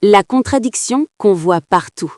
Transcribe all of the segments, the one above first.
La contradiction qu'on voit partout.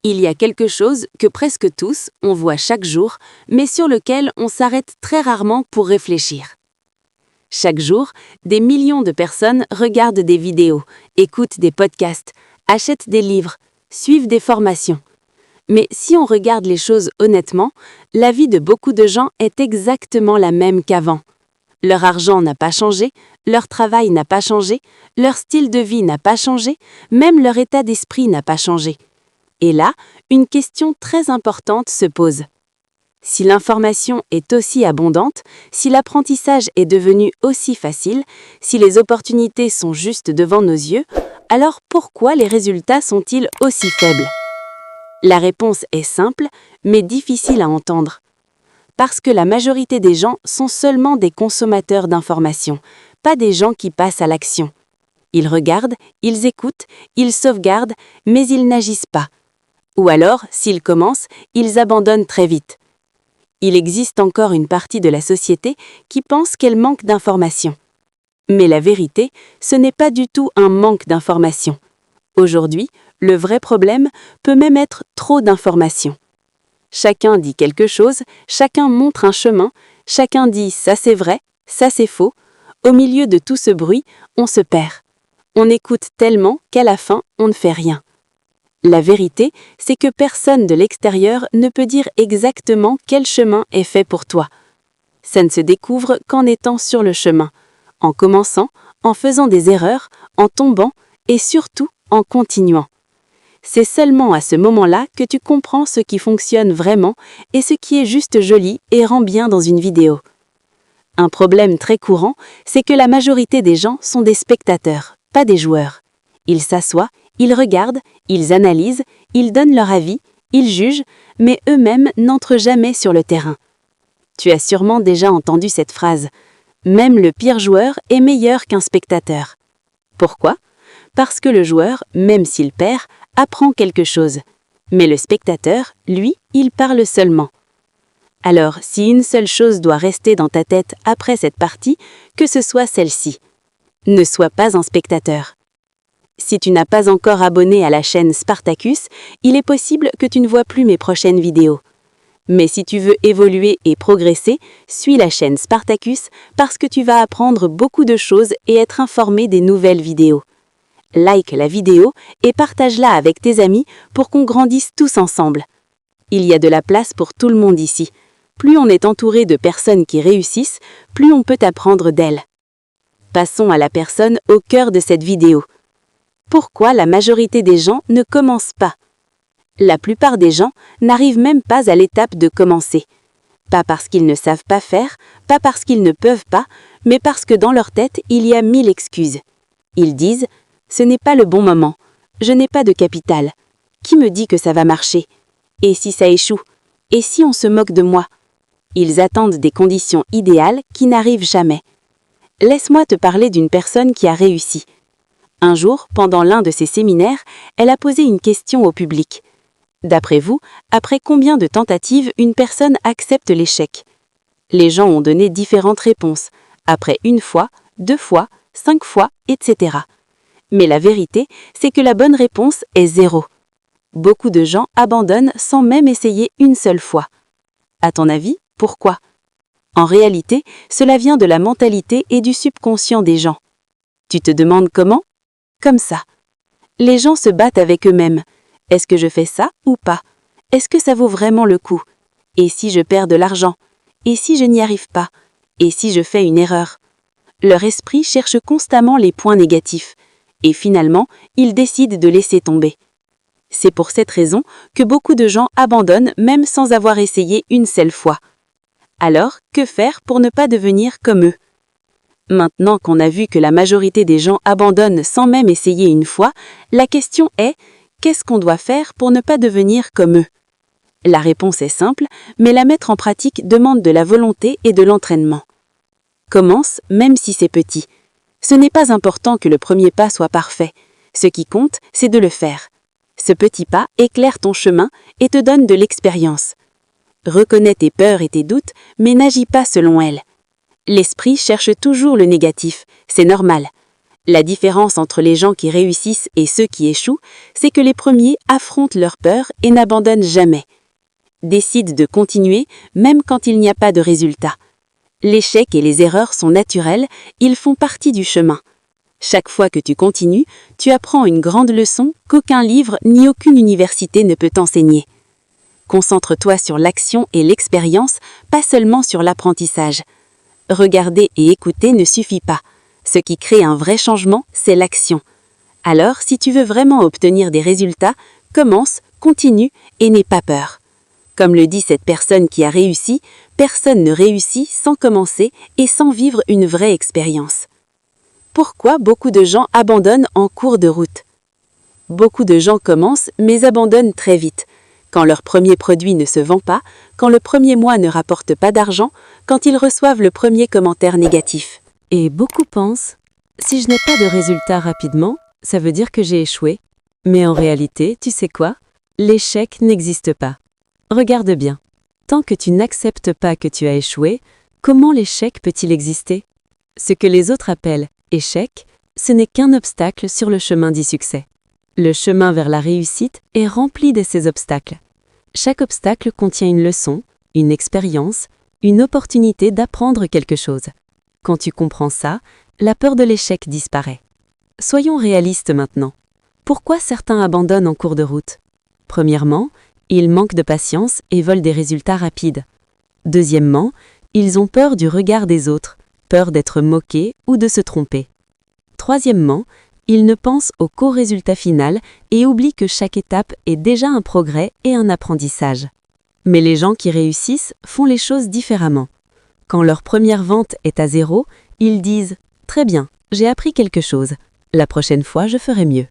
Il y a quelque chose que presque tous, on voit chaque jour, mais sur lequel on s'arrête très rarement pour réfléchir. Chaque jour, des millions de personnes regardent des vidéos, écoutent des podcasts, achètent des livres, suivent des formations. Mais si on regarde les choses honnêtement, la vie de beaucoup de gens est exactement la même qu'avant. Leur argent n'a pas changé, leur travail n'a pas changé, leur style de vie n'a pas changé, même leur état d'esprit n'a pas changé. Et là, une question très importante se pose. Si l'information est aussi abondante, si l'apprentissage est devenu aussi facile, si les opportunités sont juste devant nos yeux, alors pourquoi les résultats sont-ils aussi faibles? La réponse est simple, mais difficile à entendre. Parce que la majorité des gens sont seulement des consommateurs d'informations, pas des gens qui passent à l'action. Ils regardent, ils écoutent, ils sauvegardent, mais ils n'agissent pas. Ou alors, s'ils commencent, ils abandonnent très vite. Il existe encore une partie de la société qui pense qu'elle manque d'informations. Mais la vérité, ce n'est pas du tout un manque d'informations. Aujourd'hui, le vrai problème peut même être trop d'informations. Chacun dit quelque chose, chacun montre un chemin, chacun dit « ça c'est vrai, ça c'est faux ». Au milieu de tout ce bruit, on se perd. On écoute tellement qu'à la fin, on ne fait rien. La vérité, c'est que personne de l'extérieur ne peut dire exactement quel chemin est fait pour toi. Ça ne se découvre qu'en étant sur le chemin, en commençant, en faisant des erreurs, en tombant et surtout en continuant. C'est seulement à ce moment-là que tu comprends ce qui fonctionne vraiment et ce qui est juste joli et rend bien dans une vidéo. Un problème très courant, c'est que la majorité des gens sont des spectateurs, pas des joueurs. Ils s'assoient, ils regardent, ils analysent, ils donnent leur avis, ils jugent, mais eux-mêmes n'entrent jamais sur le terrain. Tu as sûrement déjà entendu cette phrase « Même le pire joueur est meilleur qu'un spectateur ». Pourquoi ? Parce que le joueur, même s'il perd, apprend quelque chose. Mais le spectateur, lui, il parle seulement. Alors, si une seule chose doit rester dans ta tête après cette partie, que ce soit celle-ci. Ne sois pas un spectateur. Si tu n'as pas encore abonné à la chaîne Spartacus, il est possible que tu ne vois plus mes prochaines vidéos. Mais si tu veux évoluer et progresser, suis la chaîne Spartacus parce que tu vas apprendre beaucoup de choses et être informé des nouvelles vidéos. Like la vidéo et partage-la avec tes amis pour qu'on grandisse tous ensemble. Il y a de la place pour tout le monde ici. Plus on est entouré de personnes qui réussissent, plus on peut apprendre d'elles. Passons à la personne au cœur de cette vidéo. Pourquoi la majorité des gens ne commencent pas? La plupart des gens n'arrivent même pas à l'étape de commencer. Pas parce qu'ils ne savent pas faire, pas parce qu'ils ne peuvent pas, mais parce que dans leur tête, il y a 1000 excuses. Ils disent « ce n'est pas le bon moment, je n'ai pas de capital, qui me dit que ça va marcher? Et si ça échoue? Et si on se moque de moi ?» Ils attendent des conditions idéales qui n'arrivent jamais. Laisse-moi te parler d'une personne qui a réussi. Un jour, pendant l'un de ses séminaires, elle a posé une question au public. D'après vous, après combien de tentatives une personne accepte l'échec? Les gens ont donné différentes réponses, après 1 fois, 2 fois, 5 fois, etc. Mais la vérité, c'est que la bonne réponse est 0. Beaucoup de gens abandonnent sans même essayer une seule fois. À ton avis, pourquoi? En réalité, cela vient de la mentalité et du subconscient des gens. Tu te demandes comment? Comme ça. Les gens se battent avec eux-mêmes. Est-ce que je fais ça ou pas? Est-ce que ça vaut vraiment le coup? Et si je perds de l'argent? Et si je n'y arrive pas? Et si je fais une erreur? Leur esprit cherche constamment les points négatifs. Et finalement, ils décident de laisser tomber. C'est pour cette raison que beaucoup de gens abandonnent même sans avoir essayé une seule fois. Alors, que faire pour ne pas devenir comme eux? Maintenant qu'on a vu que la majorité des gens abandonnent sans même essayer une fois, la question est « qu'est-ce qu'on doit faire pour ne pas devenir comme eux ?» La réponse est simple, mais la mettre en pratique demande de la volonté et de l'entraînement. Commence, même si c'est petit. Ce n'est pas important que le premier pas soit parfait. Ce qui compte, c'est de le faire. Ce petit pas éclaire ton chemin et te donne de l'expérience. Reconnais tes peurs et tes doutes, mais n'agis pas selon elles. L'esprit cherche toujours le négatif, c'est normal. La différence entre les gens qui réussissent et ceux qui échouent, c'est que les premiers affrontent leur peur et n'abandonnent jamais. Décident de continuer même quand il n'y a pas de résultat. L'échec et les erreurs sont naturels, ils font partie du chemin. Chaque fois que tu continues, tu apprends une grande leçon qu'aucun livre ni aucune université ne peut t'enseigner. Concentre-toi sur l'action et l'expérience, pas seulement sur l'apprentissage. Regarder et écouter ne suffit pas. Ce qui crée un vrai changement, c'est l'action. Alors, si tu veux vraiment obtenir des résultats, commence, continue et n'aie pas peur. Comme le dit cette personne qui a réussi, personne ne réussit sans commencer et sans vivre une vraie expérience. Pourquoi beaucoup de gens abandonnent en cours de route? Beaucoup de gens commencent mais abandonnent très vite. Quand leur premier produit ne se vend pas, quand le premier mois ne rapporte pas d'argent, quand ils reçoivent le premier commentaire négatif. Et beaucoup pensent, si je n'ai pas de résultat rapidement, ça veut dire que j'ai échoué. Mais en réalité, tu sais quoi? L'échec n'existe pas. Regarde bien. Tant que tu n'acceptes pas que tu as échoué, comment l'échec peut-il exister? Ce que les autres appellent échec, ce n'est qu'un obstacle sur le chemin du succès. Le chemin vers la réussite est rempli de ces obstacles. Chaque obstacle contient une leçon, une expérience, une opportunité d'apprendre quelque chose. Quand tu comprends ça, la peur de l'échec disparaît. Soyons réalistes maintenant. Pourquoi certains abandonnent en cours de route? Premièrement, ils manquent de patience et veulent des résultats rapides. Deuxièmement, ils ont peur du regard des autres, peur d'être moqués ou de se tromper. Troisièmement, ils ne pensent qu'au résultat final et oublient que chaque étape est déjà un progrès et un apprentissage. Mais les gens qui réussissent font les choses différemment. Quand leur première vente est à 0, ils disent « Très bien, j'ai appris quelque chose. La prochaine fois, je ferai mieux. »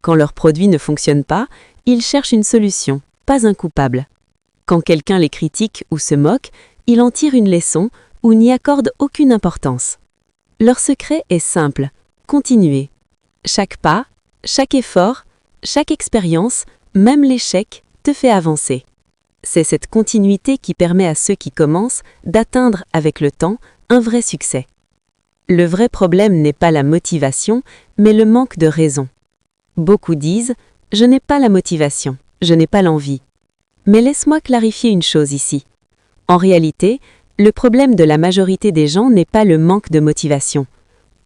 Quand leur produit ne fonctionne pas, ils cherchent une solution, pas un coupable. Quand quelqu'un les critique ou se moque, ils en tirent une leçon ou n'y accordent aucune importance. Leur secret est simple, continuer. Chaque pas, chaque effort, chaque expérience, même l'échec, te fait avancer. C'est cette continuité qui permet à ceux qui commencent d'atteindre avec le temps un vrai succès. Le vrai problème n'est pas la motivation, mais le manque de raison. Beaucoup disent « Je n'ai pas la motivation, je n'ai pas l'envie ». Mais laisse-moi clarifier une chose ici. En réalité, le problème de la majorité des gens n'est pas le manque de motivation.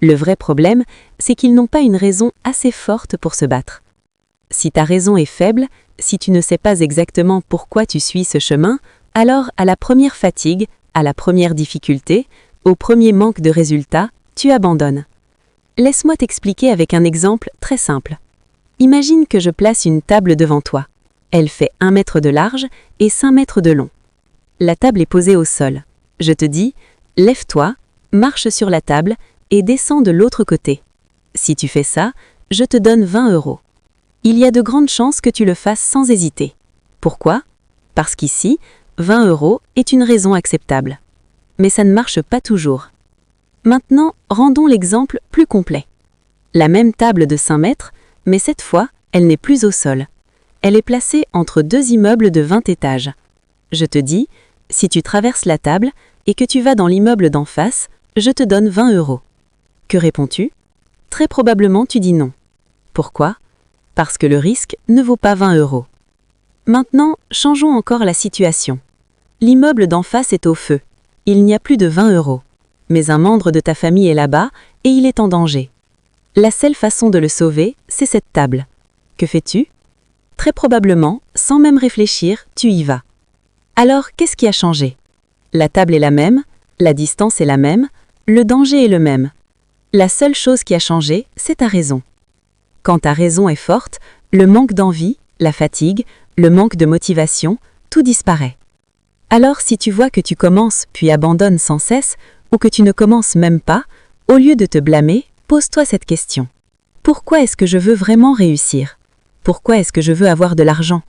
Le vrai problème, c'est qu'ils n'ont pas une raison assez forte pour se battre. Si ta raison est faible, si tu ne sais pas exactement pourquoi tu suis ce chemin, alors à la première fatigue, à la première difficulté, au premier manque de résultats, tu abandonnes. Laisse-moi t'expliquer avec un exemple très simple. Imagine que je place une table devant toi. Elle fait 1 mètre de large et 5 mètres de long. La table est posée au sol. Je te dis, lève-toi, marche sur la table et descends de l'autre côté. Si tu fais ça, je te donne 20 €. Il y a de grandes chances que tu le fasses sans hésiter. Pourquoi? Parce qu'ici, 20 € est une raison acceptable. Mais ça ne marche pas toujours. Maintenant, rendons l'exemple plus complet. La même table de 5 mètres, mais cette fois, elle n'est plus au sol. Elle est placée entre 2 immeubles de 20 étages. Je te dis, si tu traverses la table et que tu vas dans l'immeuble d'en face, je te donne 20 €. Que réponds-tu? Très probablement tu dis non. Pourquoi? Parce que le risque ne vaut pas 20 €. Maintenant, changeons encore la situation. L'immeuble d'en face est au feu. Il n'y a plus de 20 €. Mais un membre de ta famille est là-bas et il est en danger. La seule façon de le sauver, c'est cette table. Que fais-tu? Très probablement, sans même réfléchir, tu y vas. Alors, qu'est-ce qui a changé? La table est la même, la distance est la même, le danger est le même. La seule chose qui a changé, c'est ta raison. Quand ta raison est forte, le manque d'envie, la fatigue, le manque de motivation, tout disparaît. Alors si tu vois que tu commences puis abandonnes sans cesse, ou que tu ne commences même pas, au lieu de te blâmer, pose-toi cette question. Pourquoi est-ce que je veux vraiment réussir? Pourquoi est-ce que je veux avoir de l'argent?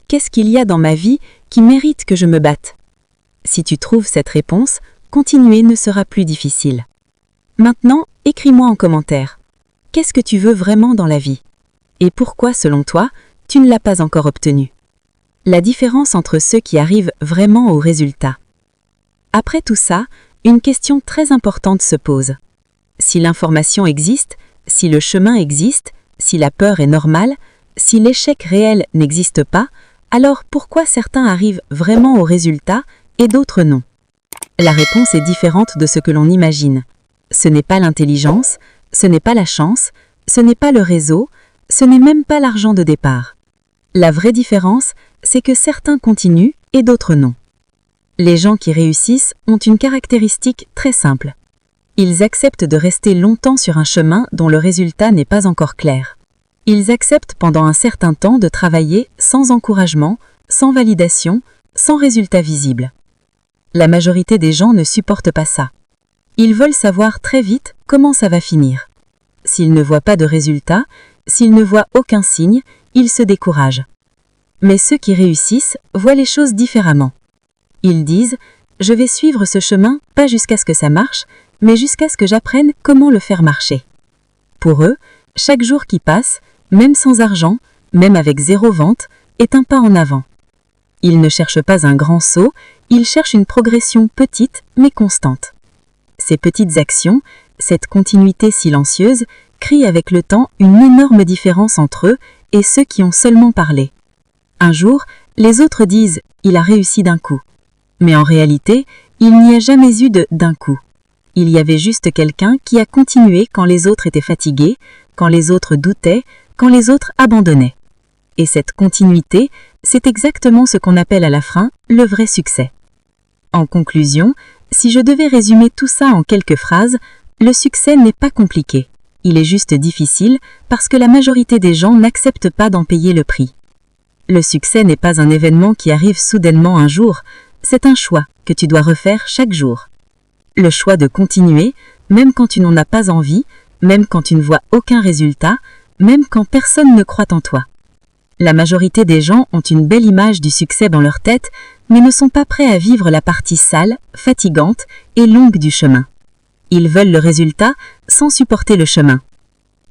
Qu'est-ce qu'il y a dans ma vie qui mérite que je me batte? Si tu trouves cette réponse, continuer ne sera plus difficile. Maintenant, écris-moi en commentaire. Qu'est-ce que tu veux vraiment dans la vie? Et pourquoi, selon toi, tu ne l'as pas encore obtenu? La différence entre ceux qui arrivent vraiment au résultat. Après tout ça, une question très importante se pose. Si l'information existe, Si le chemin existe, si la peur est normale, si l'échec réel n'existe pas, alors pourquoi certains arrivent vraiment au résultat et d'autres non? La réponse est différente de ce que l'on imagine. Ce n'est pas l'intelligence, ce n'est pas la chance, ce n'est pas le réseau, ce n'est même pas l'argent de départ. La vraie différence, c'est que certains continuent et d'autres non. Les gens qui réussissent ont une caractéristique très simple. Ils acceptent de rester longtemps sur un chemin dont le résultat n'est pas encore clair. Ils acceptent pendant un certain temps de travailler sans encouragement, sans validation, sans résultat visible. La majorité des gens ne supportent pas ça. Ils veulent savoir très vite comment ça va finir. S'ils ne voient pas de résultat, s'ils ne voient aucun signe, ils se découragent. Mais ceux qui réussissent voient les choses différemment. Ils disent « Je vais suivre ce chemin, pas jusqu'à ce que ça marche, mais jusqu'à ce que j'apprenne comment le faire marcher. » Pour eux, chaque jour qui passe, même sans argent, même avec 0 vente, est un pas en avant. Ils ne cherchent pas un grand saut, ils cherchent une progression petite mais constante. Ces petites actions, cette continuité silencieuse, créent avec le temps une énorme différence entre eux et ceux qui ont seulement parlé. Un jour, les autres disent « il a réussi d'un coup ». Mais en réalité, il n'y a jamais eu de « d'un coup ». Il y avait juste quelqu'un qui a continué quand les autres étaient fatigués, quand les autres doutaient, quand les autres abandonnaient. Et cette continuité, c'est exactement ce qu'on appelle à la fin le vrai succès. En conclusion, si je devais résumer tout ça en quelques phrases, le succès n'est pas compliqué. Il est juste difficile parce que la majorité des gens n'acceptent pas d'en payer le prix. Le succès n'est pas un événement qui arrive soudainement un jour, c'est un choix que tu dois refaire chaque jour. Le choix de continuer, même quand tu n'en as pas envie, même quand tu ne vois aucun résultat, même quand personne ne croit en toi. La majorité des gens ont une belle image du succès dans leur tête, mais ne sont pas prêts à vivre la partie sale, fatigante et longue du chemin. Ils veulent le résultat sans supporter le chemin.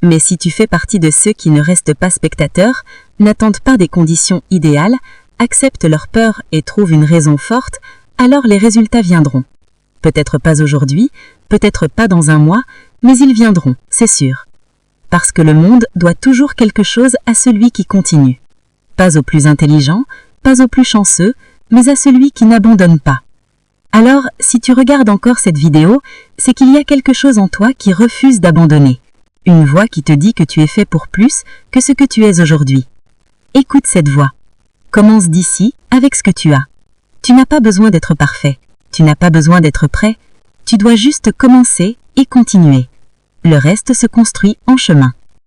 Mais si tu fais partie de ceux qui ne restent pas spectateurs, n'attendent pas des conditions idéales, acceptent leur peur et trouvent une raison forte, alors les résultats viendront. Peut-être pas aujourd'hui, peut-être pas dans un mois, mais ils viendront, c'est sûr. Parce que le monde doit toujours quelque chose à celui qui continue. Pas au plus intelligent, pas au plus chanceux, mais à celui qui n'abandonne pas. Alors, si tu regardes encore cette vidéo, c'est qu'il y a quelque chose en toi qui refuse d'abandonner. Une voix qui te dit que tu es fait pour plus que ce que tu es aujourd'hui. Écoute cette voix. Commence d'ici avec ce que tu as. Tu n'as pas besoin d'être parfait. Tu n'as pas besoin d'être prêt. Tu dois juste commencer et continuer. Le reste se construit en chemin.